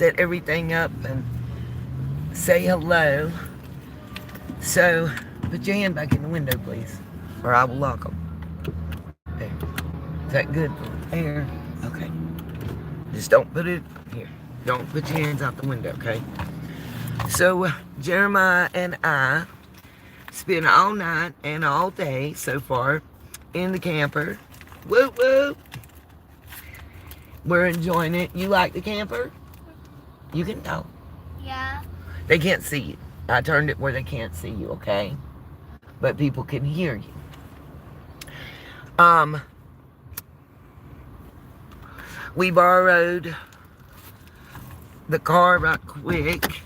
set everything up and say hello. So, put your hand back in the window, please, or I will lock them. There. Is that good for air? Okay. Just don't put it here. Don't put your hands out the window, okay? So, Jeremiah and I spent all night and all day so far in the camper. Whoop, whoop. We're enjoying it. You like the camper? You can talk. Yeah. They can't see you. I turned it where they can't see you, okay? But people can hear you. We borrowed the car right quick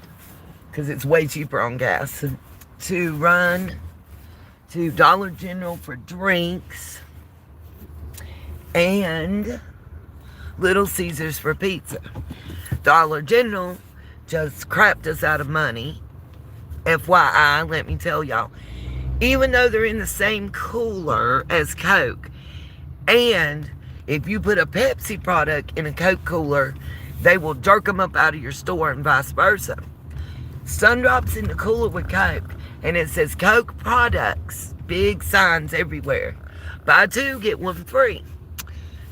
because it's way cheaper on gas to run to Dollar General for drinks and Little Caesars for pizza. Dollar General just crapped us out of money. FYI, let me tell y'all. Even though they're in the same cooler as Coke, and if you put a Pepsi product in a Coke cooler, they will jerk them up out of your store and vice versa. Sundrop's in the cooler with Coke, and it says Coke products. Big signs everywhere. Buy two, get one free.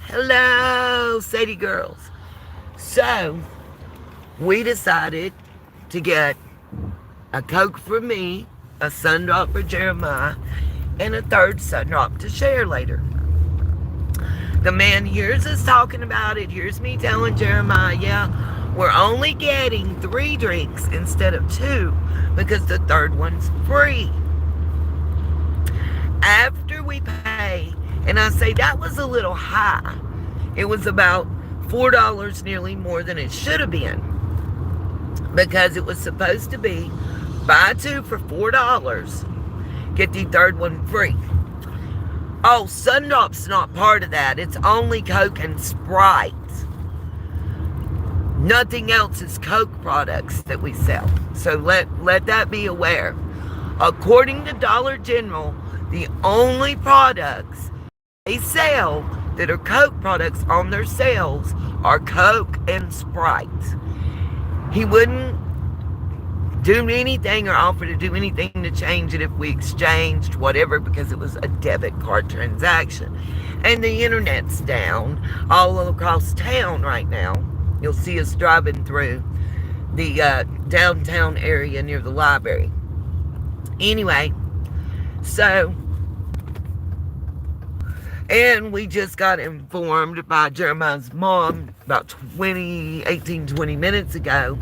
Hello, Sadie girls. So, we decided to get a Coke for me, a Sundrop for Jeremiah, and a third Sundrop to share later. The man hears us talking about it, hears me telling Jeremiah, yeah, we're only getting 3 drinks instead of 2 because the third one's free. After we pay, and I say that was a little high. It was about $4 nearly more than it should have been because it was supposed to be buy 2 for $4, get the third one free. Oh, Sundrop's not part of that. It's only Coke and Sprite. Nothing else is Coke products that we sell. So let that be aware. According to Dollar General, the only products they sell that are Coke products on their sales are Coke and Sprite. He wouldn't do anything or offer to do anything to change it if we exchanged whatever because it was a debit card transaction. And the internet's down all across town right now. You'll see us driving through the downtown area near the library. Anyway, so, and we just got informed by Jeremiah's mom about 20 minutes ago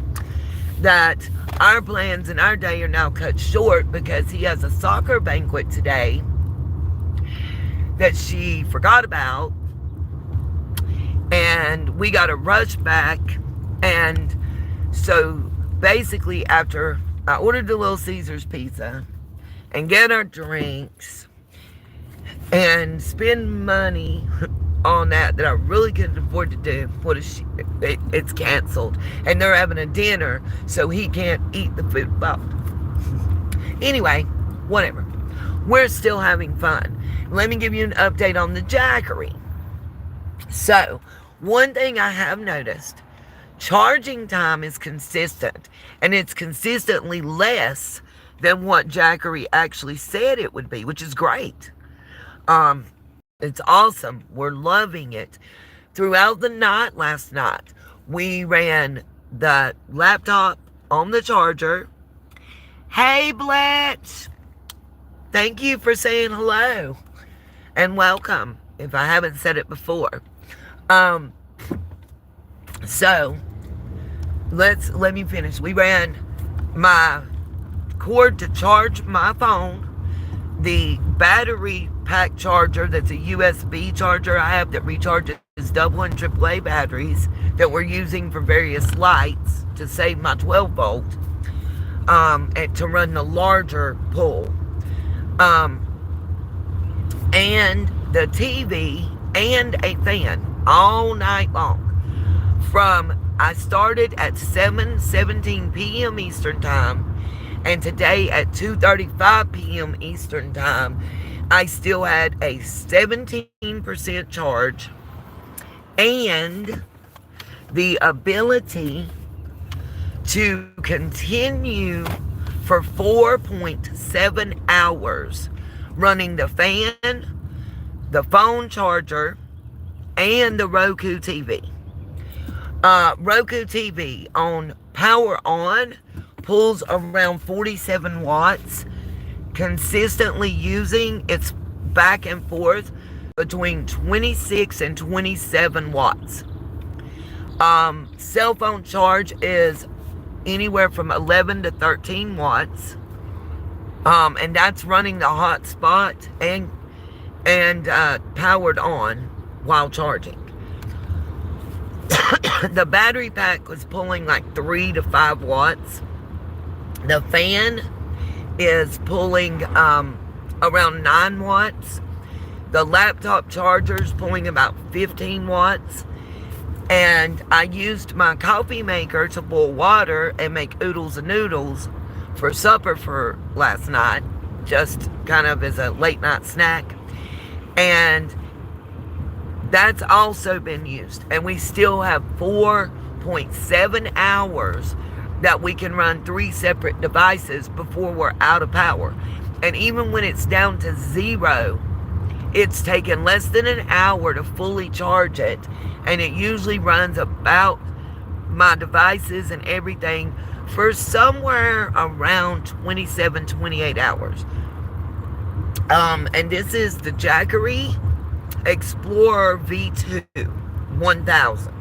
that our plans and our day are now cut short because he has a soccer banquet today that she forgot about, and we got to rush back. And so basically after I ordered the Little Caesars pizza and get our drinks and spend money on that I really couldn't afford to do. It's canceled. And they're having a dinner, so he can't eat the food. Well, anyway, whatever. We're still having fun. Let me give you an update on the Jackery. So, one thing I have noticed, charging time is consistent, and it's consistently less than what Jackery actually said it would be, which is great. It's awesome. We're loving it. Throughout the night last night, we ran the laptop on the charger. Hey, Bletch. Thank you for saying hello and welcome, if I haven't said it before. So, let me finish. We ran my cord to charge my phone, the battery pack charger that's a USB charger I have that recharges double and AAA batteries that we're using for various lights to save my 12 volt and to run the larger pull, and the TV and a fan all night long. I started at 7:17 p.m. Eastern Time, and today at 2:35 p.m. Eastern Time, I still had a 17% charge and the ability to continue for 4.7 hours running the fan, the phone charger, and the Roku TV. Roku TV on power on pulls around 47 watts, consistently using its back and forth between 26 and 27 watts. Cell phone charge is anywhere from 11 to 13 watts. And that's running the hotspot and powered on while charging. The battery pack was pulling like 3 to 5 watts. The fan is pulling around 9 watts. The laptop charger is pulling about 15 watts. And I used my coffee maker to boil water and make oodles and noodles for supper for last night, just kind of as a late night snack. And that's also been used. And we still have 4.7 hours that we can run 3 separate devices before we're out of power. And even when it's down to 0, it's taken less than an hour to fully charge it. And it usually runs about my devices and everything for somewhere around 27, 28 hours. And this is the Jackery Explorer V2 1000.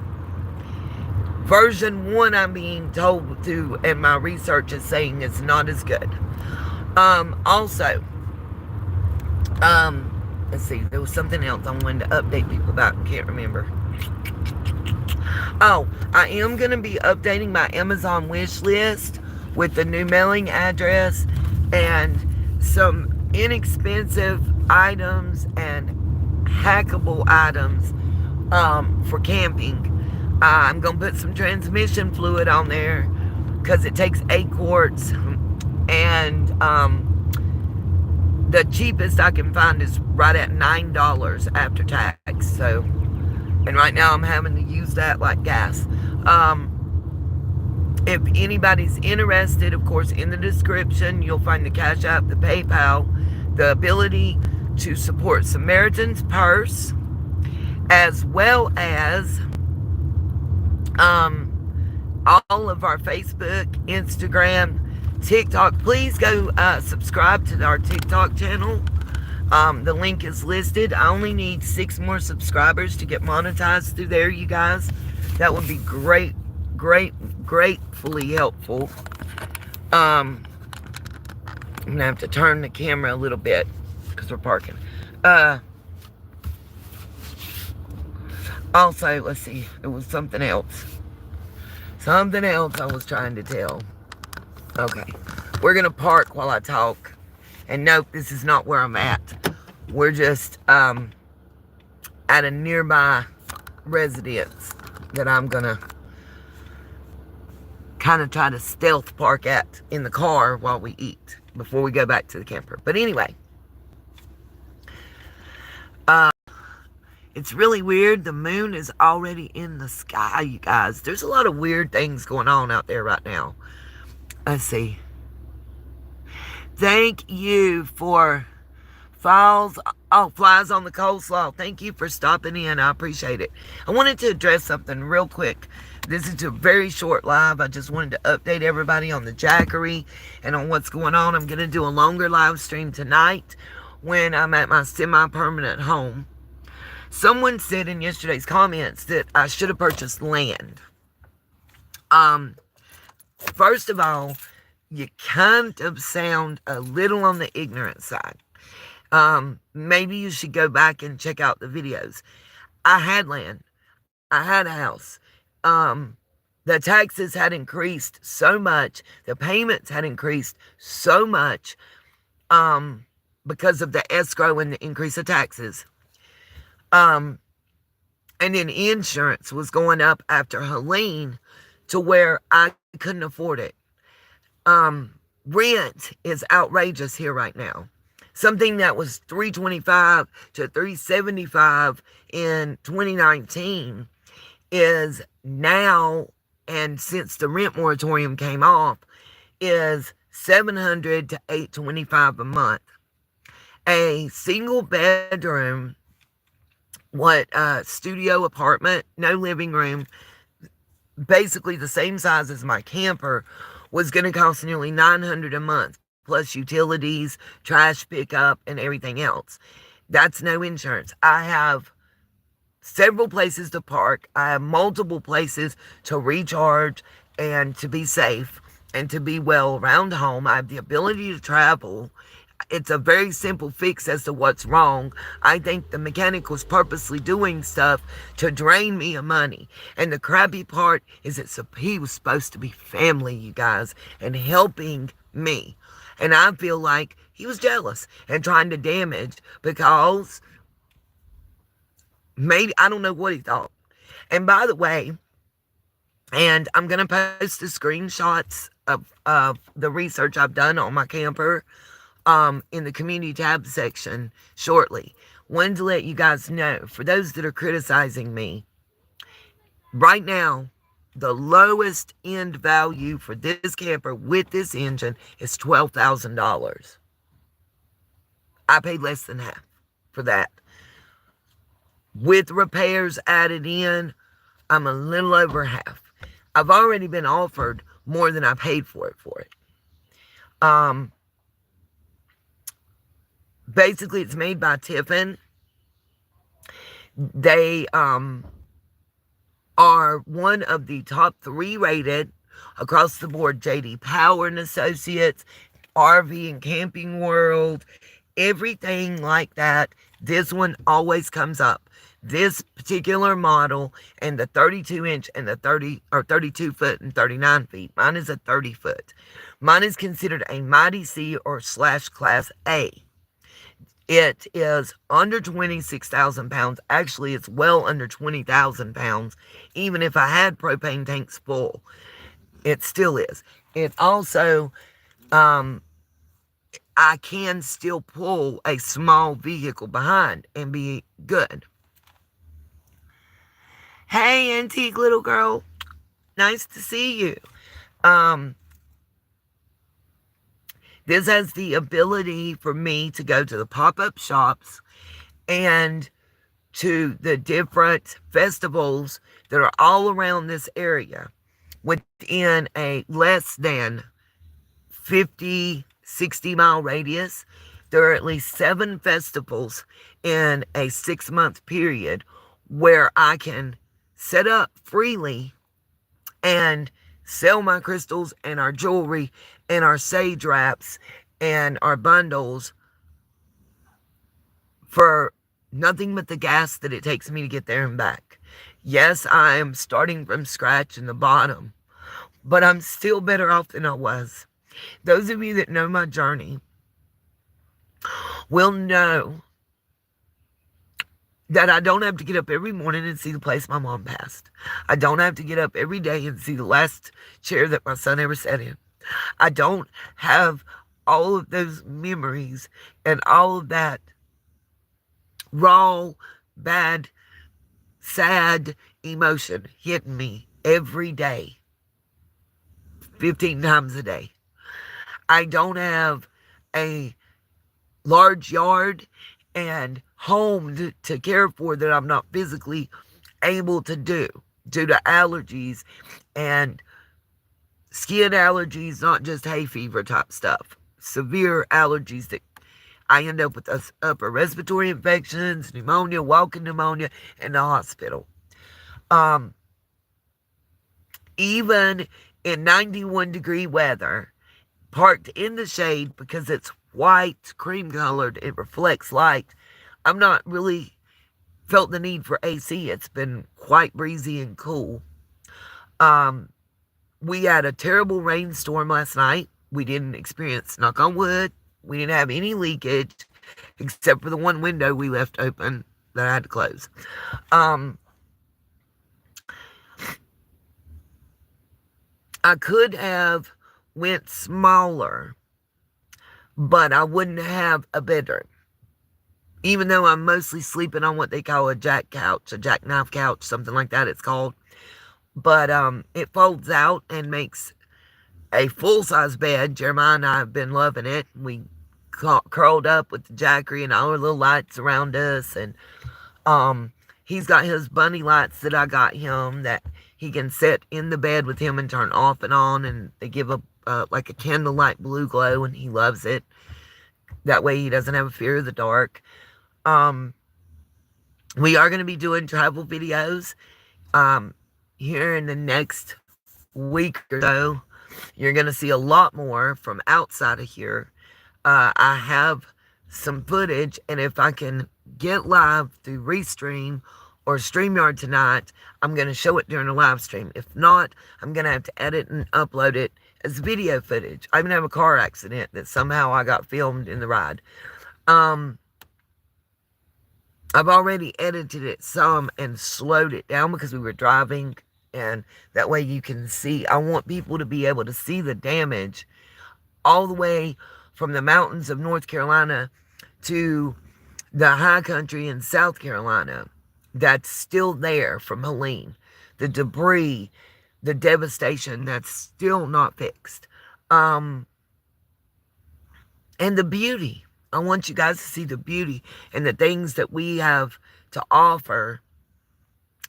Version 1, I'm being told to, and my research is saying it's not as good. Also, let's see, there was something else I wanted to update people about and can't remember. Oh, I am going to be updating my Amazon wish list with the new mailing address and some inexpensive items and hackable items for camping. I'm going to put some transmission fluid on there because it takes 8 quarts, and the cheapest I can find is right at $9 after tax. So, and right now I'm having to use that like gas. If anybody's interested, of course, in the description, you'll find the Cash App, the PayPal, the ability to support Samaritan's Purse, as well as all of our Facebook, Instagram, TikTok. Please go subscribe to our TikTok channel. The link is listed. I only need 6 more subscribers to get monetized through there, you guys. That would be gratefully helpful. I'm gonna have to turn the camera a little bit because we're parking. Also, let's see, there was something else I was trying to tell. Okay, we're gonna park while I talk. And nope, this is not where I'm at. We're just at a nearby residence that I'm gonna kind of try to stealth park at in the car while we eat before we go back to the camper. But anyway, it's really weird. The moon is already in the sky, you guys. There's a lot of weird things going on out there right now. Let's see. Thank you for flies on the coleslaw. Thank you for stopping in. I appreciate it. I wanted to address something real quick. This is a very short live. I just wanted to update everybody on the Jackery and on what's going on. I'm going to do a longer live stream tonight when I'm at my semi-permanent home. Someone said in yesterday's comments that I should have purchased land. First of all, you kind of sound a little on the ignorant side. Maybe you should go back and check out the videos. I had land. I had a house. The taxes had increased so much. The payments had increased so much because of the escrow and the increase of taxes. And then insurance was going up after Helene to where I couldn't afford it. Rent is outrageous here right now. Something that was $325 to $375 in 2019 is now and since the rent moratorium came off, is $700 to $825 a month. A single bedroom, studio apartment, no living room, basically the same size as my camper, was going to cost nearly $900 a month, plus utilities, trash pickup, and everything else. That's no insurance. I have several places to park. I have multiple places to recharge and to be safe and to be well around home. I have the ability to travel. It's a very simple fix as to what's wrong. I think the mechanic was purposely doing stuff to drain me of money. And the crappy part is he was supposed to be family, you guys, and helping me. And I feel like he was jealous and trying to damage because maybe, I don't know what he thought. And by the way, and I'm going to post the screenshots of the research I've done on my camper in the community tab section shortly. Wanted to let you guys know, for those that are criticizing me, right now, the lowest end value for this camper with this engine is $12,000. I paid less than half for that. With repairs added in, I'm a little over half. I've already been offered more than I paid for it. Basically, it's made by Tiffin. They are one of the top 3 rated across the board. J.D. Power and Associates, RV and Camping World, everything like that. This one always comes up. This particular model and the 32-inch and the 32 foot and 39 feet. Mine is a 30 foot. Mine is considered a Mighty C or / Class A. It is under 26,000 pounds. Actually, it's well under 20,000 pounds. Even if I had propane tanks full, it still is. It also, I can still pull a small vehicle behind and be good. Hey, antique little girl. Nice to see you. This has the ability for me to go to the pop-up shops and to the different festivals that are all around this area within a less than 50, 60-mile radius. There are at least 7 festivals in a 6-month period where I can set up freely and sell my crystals and our jewelry and our sage wraps and our bundles for nothing but the gas that it takes me to get there and back. Yes, I am starting from scratch in the bottom, but I'm still better off than I was. Those of you that know my journey will know that I don't have to get up every morning and see the place my mom passed. I don't have to get up every day and see the last chair that my son ever sat in. I don't have all of those memories and all of that raw, bad, sad emotion hitting me every day, 15 times a day. I don't have a large yard and home to care for that I'm not physically able to do due to allergies and skin allergies, not just hay fever type stuff. Severe allergies that I end up with upper respiratory infections, pneumonia, walking pneumonia, in the hospital. Even in 91-degree weather, parked in the shade because it's white, cream colored, it reflects light. I'm not really felt the need for AC. It's been quite breezy and cool. We had a terrible rainstorm last night. We didn't experience, knock on wood, we didn't have any leakage except for the one window we left open that I had to close. I could have went smaller, but I wouldn't have a bedroom. Even though I'm mostly sleeping on what they call a jackknife couch, something like that it's called. But it folds out and makes a full-size bed. Jeremiah and I have been loving it. We curled up with the jackery and all our little lights around us, and um, he's got his bunny lights that I got him that he can set in the bed with him and turn off and on, and they give a like a candlelight blue glow, and he loves it. That way he doesn't have a fear of the dark. Um, we are going to be doing travel videos here in the next week or so. You're going to see a lot more from outside of here. I have some footage, and if I can get live through Restream or StreamYard tonight, I'm going to show it during a live stream. If not, I'm going to have to edit and upload it as video footage. I even have a car accident that somehow I got filmed in the ride. I've already edited it some and slowed it down because we were driving, and that way you can see. I want people to be able to see the damage all the way from the mountains of North Carolina to the high country in South Carolina that's still there from Helene. The debris, the devastation that's still not fixed. And the beauty. I want you guys to see the beauty and the things that we have to offer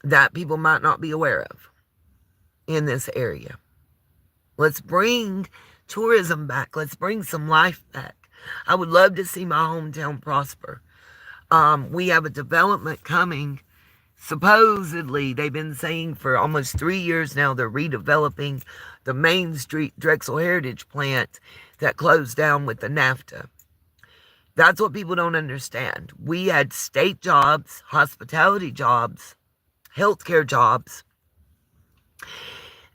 that people might not be aware of in this area. Let's bring tourism back. Let's bring some life back. I would love to see my hometown prosper. We have a development coming. Supposedly, they've been saying for almost 3 years now, they're redeveloping the Main Street Drexel Heritage plant that closed down with the NAFTA. That's what people don't understand. We had state jobs, hospitality jobs, healthcare jobs,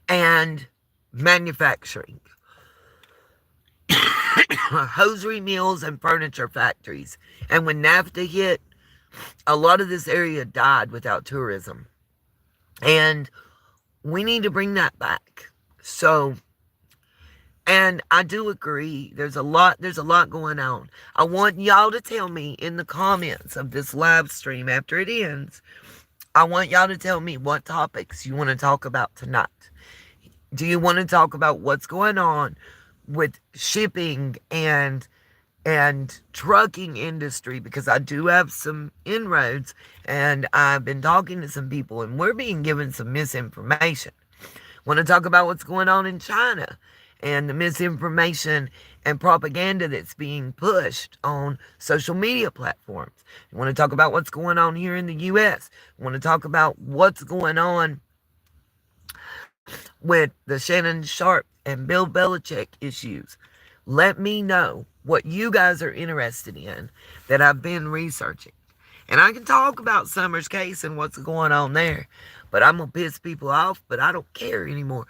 and manufacturing. Hosiery mills and furniture factories. And when NAFTA hit, a lot of this area died without tourism. And we need to bring that back. So, and I do agree, there's a lot going on. I want y'all to tell me in the comments of this live stream after it ends, I want y'all to tell me what topics you want to talk about tonight. Do you want to talk about what's going on with shipping and trucking industry? Because I do have some inroads, and I've been talking to some people, and we're being given some misinformation. Want to talk about what's going on in China and the misinformation and propaganda that's being pushed on social media platforms. You want to talk about what's going on here in the U.S. You want to talk about what's going on with the Shannon Sharp and Bill Belichick issues. Let me know what you guys are interested in that I've been researching. And I can talk about Summer's case and what's going on there, but I'm going to piss people off, but I don't care anymore.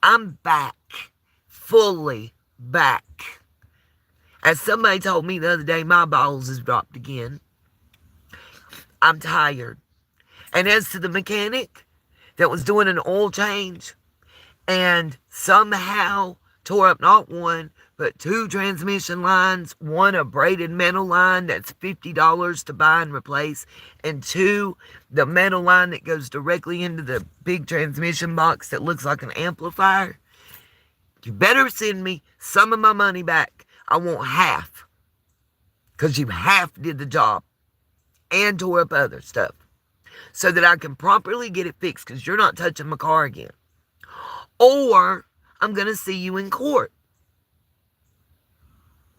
I'm back. Fully back. As somebody told me the other day, my balls has dropped again. I'm tired. And as to the mechanic that was doing an oil change and somehow tore up not one, but 2 transmission lines, one a braided metal line that's $50 to buy and replace, and 2, the metal line that goes directly into the big transmission box that looks like an amplifier. You better send me some of my money back. I want half. Because you half did the job and tore up other stuff. So that I can properly get it fixed, because you're not touching my car again. Or I'm going to see you in court.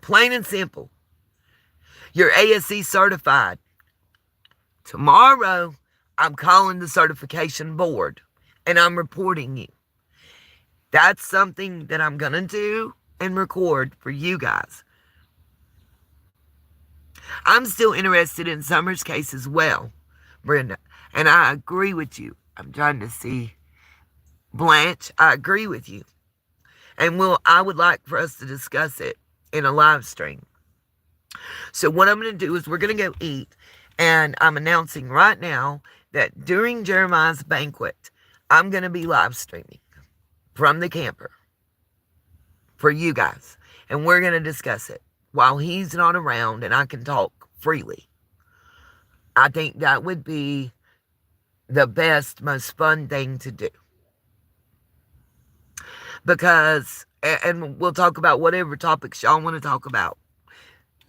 Plain and simple. You're ASC certified. Tomorrow, I'm calling the certification board, and I'm reporting you. That's something that I'm going to do and record for you guys. I'm still interested in Summer's case as well, Brenda. And I agree with you. I'm trying to see. Blanche, I agree with you. And I would like for us to discuss it in a live stream. So what I'm going to do is we're going to go eat. And I'm announcing right now that during Jeremiah's banquet, I'm going to be live streaming from the camper for you guys. And we're going to discuss it while he's not around and I can talk freely. I think that would be the best, most fun thing to do. because, and we'll talk about whatever topics y'all want to talk about.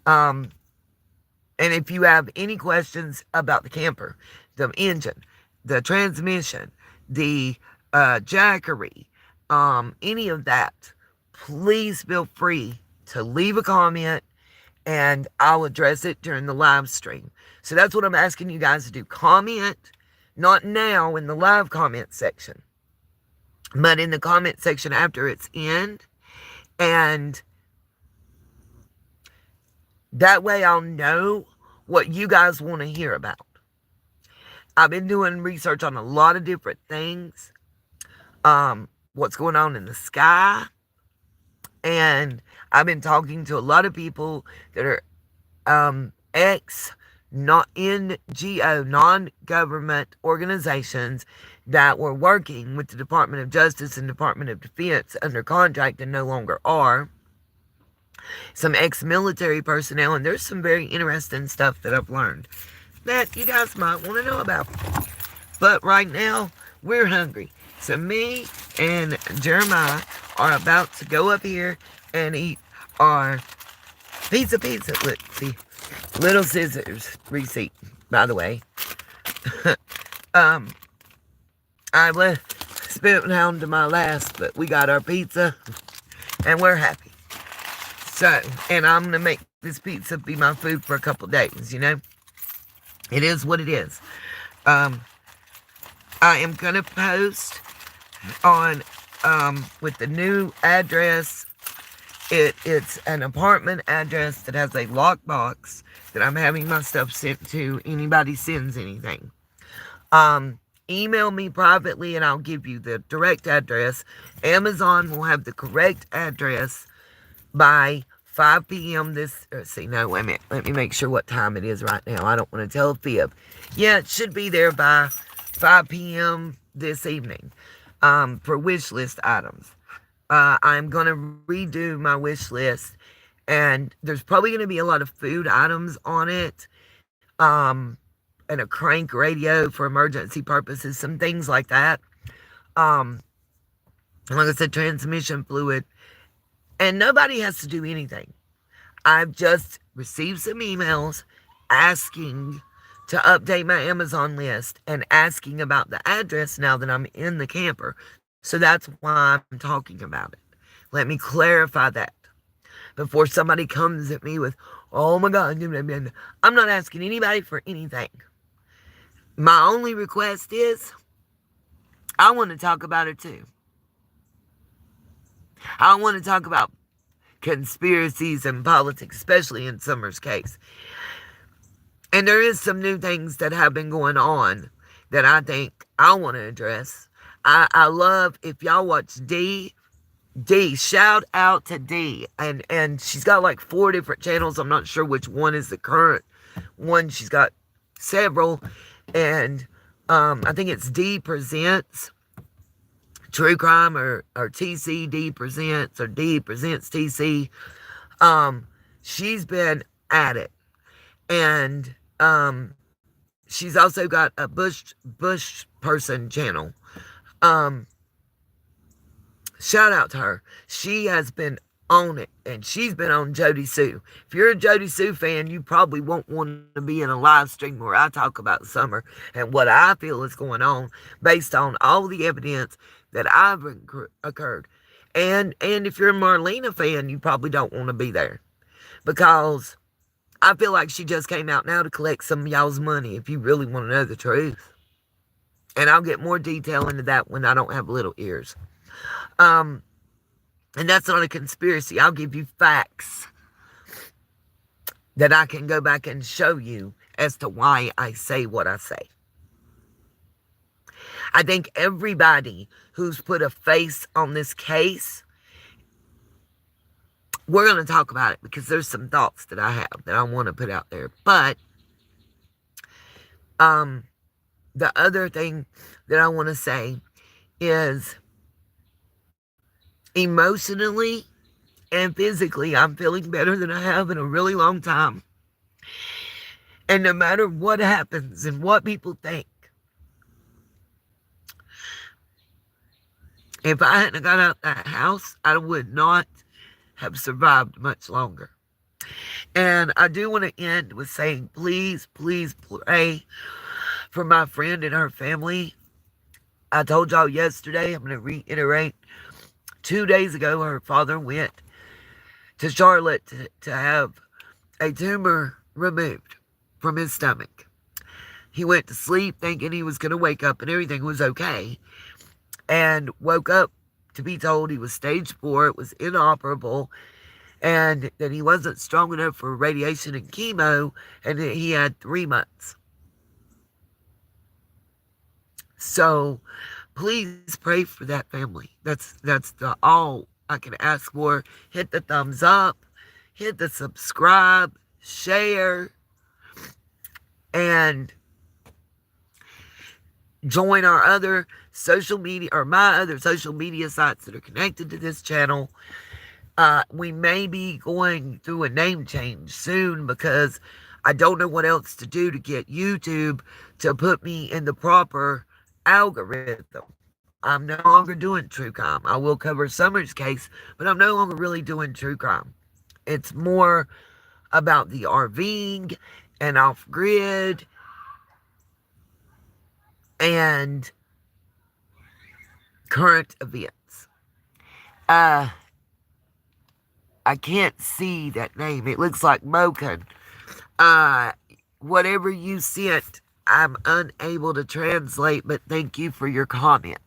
Um, and if you have any questions about the camper, the engine, the transmission, the jackery, any of that, please feel free to leave a comment and I'll address it during the live stream. So that's what I'm asking you guys to do. Comment, not now in the live comment section, but in the comment section after it's in. And that way I'll know what you guys want to hear about. I've been doing research on a lot of different things. What's going on in the sky. And I've been talking to a lot of people that are not NGO, non-government organizations that were working with the Department of Justice and Department of Defense under contract and no longer are. Some ex-military personnel, and there's some very interesting stuff that I've learned that you guys might want to know about. But right now, we're hungry. So me and Jeremiah are about to go up here and eat our pizza. Let's see. Little Scissors receipt, by the way. I spent down to my last, but we got our pizza and we're happy. So, and I'm going to make this pizza be my food for a couple days, you know. It is what it is. I am going to post on, with the new address. It's an apartment address that has a lockbox that I'm having my stuff sent to. Anybody sends anything. Email me privately and I'll give you the direct address. Amazon will have the correct address by 5 p.m. this, wait a minute. Let me make sure what time it is right now. I don't want to tell a fib. Yeah, it should be there by 5 p.m. this evening for wish list items. I'm going to redo my wish list, and there's probably going to be a lot of food items on it, and a crank radio for emergency purposes, some things like that. Like I said, transmission fluid, and nobody has to do anything. I've just received some emails asking to update my Amazon list and asking about the address now that I'm in the camper. So that's why I'm talking about it. Let me clarify that before somebody comes at me with, oh my God, I'm not asking anybody for anything. My only request is, I want to talk about it too. I want to talk about conspiracies and politics, especially in Summer's case. And there is some new things that have been going on that I think I want to address. I love, if y'all watch D, shout out to D. And she's got like 4 different channels. I'm not sure which one is the current one. She's got several. And I think it's D Presents True Crime, or TCD Presents, or D Presents TC. She's been at it. And she's also got a Bush person channel. Shout out to her. She has been on it, and she's been on Jody Sue. If you're a Jody Sue fan, you probably won't want to be in a live stream where I talk about Summer and what I feel is going on based on all the evidence that I've occurred. And if you're a Marlena fan, you probably don't want to be there, because I feel like she just came out now to collect some of y'all's money, if you really want to know the truth. And I'll get more detail into that when I don't have little ears. And that's not a conspiracy. I'll give you facts that I can go back and show you as to why I say what I say. I think everybody who's put a face on this case, we're going to talk about it, because there's some thoughts that I have that I want to put out there. But the other thing that I want to say is, emotionally and physically, I'm feeling better than I have in a really long time. And no matter what happens and what people think, If I hadn't got out that house, I would not have survived much longer. And I do want to end with saying, please, please pray for my friend and her family. I told y'all yesterday, I'm going to reiterate, 2 days ago, her father went to Charlotte to have a tumor removed from his stomach. He went to sleep thinking he was going to wake up and everything was okay, and woke up to be told he was stage 4, it was inoperable, and that he wasn't strong enough for radiation and chemo, and that he had 3 months. So please pray for that family. That's all I can ask for. Hit the thumbs up, hit the subscribe, share, and join our other social media, or my other social media sites that are connected to this channel. We may be going through a name change soon because I don't know what else to do to get YouTube to put me in the proper algorithm. I'm no longer doing true crime. I will cover Summer's case, but I'm no longer really doing true crime. It's more about the RVing and off-grid and current events. I can't see that name. It looks like Moken. Whatever you sent, I'm unable to translate, but thank you for your comments.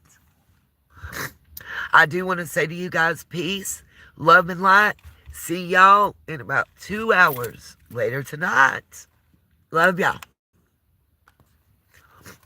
I do want to say to you guys, peace, love, and light. See y'all in about 2 hours later tonight. Love y'all.